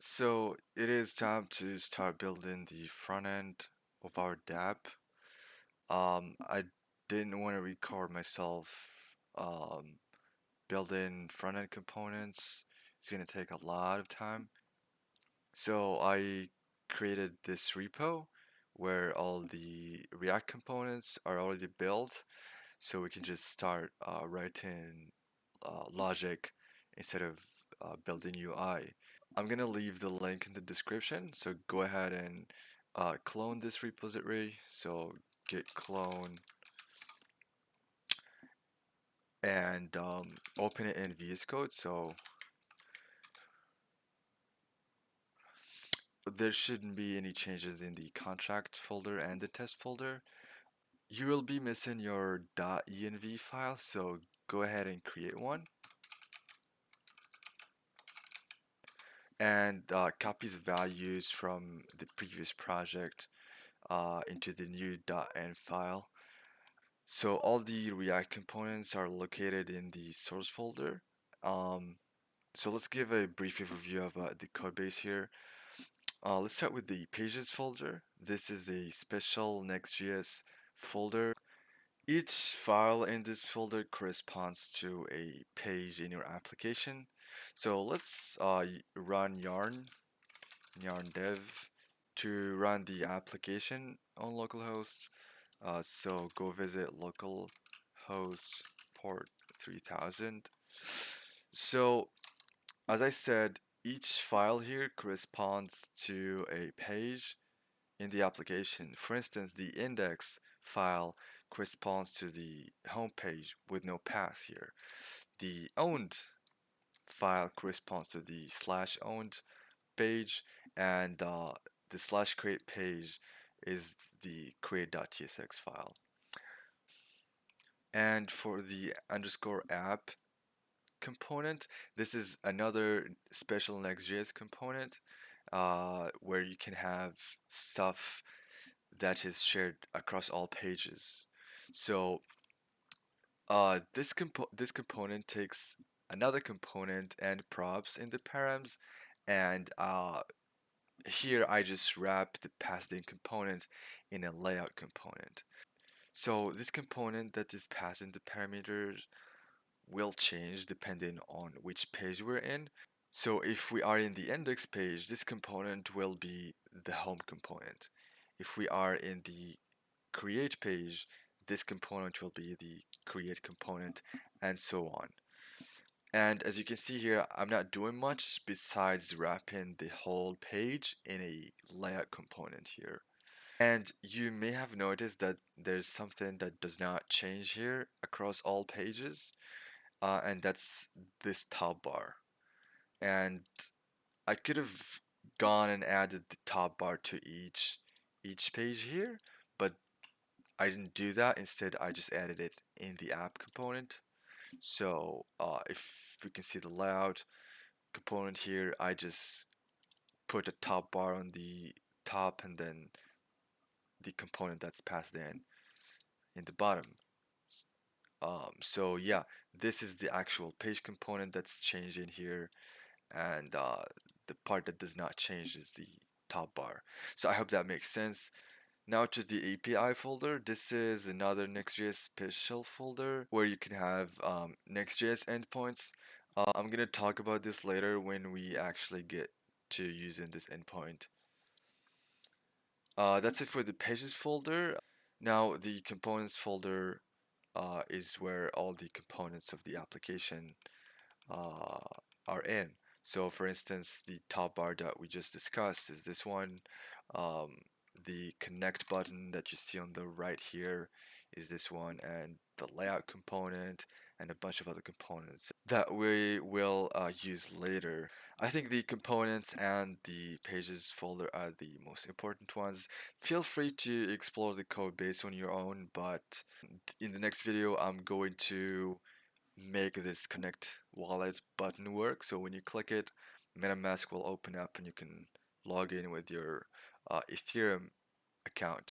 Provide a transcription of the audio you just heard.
So it is time to start building the front end of our dApp. I didn't want to record myself building front end components. It's gonna take a lot of time. So I created this repo where all the React components are already built, so we can just start writing logic instead of building UI. I'm gonna leave the link in the description, so go ahead and clone this repository. So git clone and open it in VS Code. So there shouldn't be any changes in the contract folder and the test folder. You will be missing your .env file, so go ahead and create one and copy the values from the previous project into the new .env file. So all the React components are located in the source folder. Um, so let's give a brief overview of the codebase here. Let's start with the pages folder. This is a special Next.js folder. Each file in this folder corresponds to a page in your application. So let's run yarn dev to run the application on localhost. So go visit localhost port 3000. So as I said, each file here corresponds to a page in the application. For instance, the index file corresponds to the home page with no path here. The owned file corresponds to the slash owned page, and the slash create page is the create.tsx file. And for the underscore app component, this is another special Next.js component where you can have stuff that is shared across all pages. So this component takes another component and props in the params, and here I just wrap the passed in component in a layout component. So this component that is passed in the parameters will change depending on which page we're in. So if we are in the index page, this component will be the home component. If we are in the create page, this component will be the create component, and so on. And as you can see here, I'm not doing much besides wrapping the whole page in a layout component here. And you may have noticed that there's something that does not change here across all pages, and that's this top bar. And I could have gone and added the top bar to each page here, but I didn't do that. Instead, I just added it in the app component. So if we can see the layout component here, I just put a top bar on the top and then the component that's passed in the bottom. So yeah, this is the actual page component that's changing here, and the part that does not change is the top bar. So I hope that makes sense. Now to the API folder. This is another Next.js special folder where you can have Next.js endpoints. I'm gonna talk about this later when we actually get to using this endpoint. That's it for the pages folder. Now the components folder is where all the components of the application uh, are in. So for instance, the top bar that we just discussed is this one. Um, the connect button that you see on the right here is this one, and the layout component and a bunch of other components that we will use later. I think the components and the pages folder are the most important ones. Feel free to explore the code base on your own, but in the next video I'm going to make this connect wallet button work. So when you click it, MetaMask will open up and you can log in with your Ethereum account.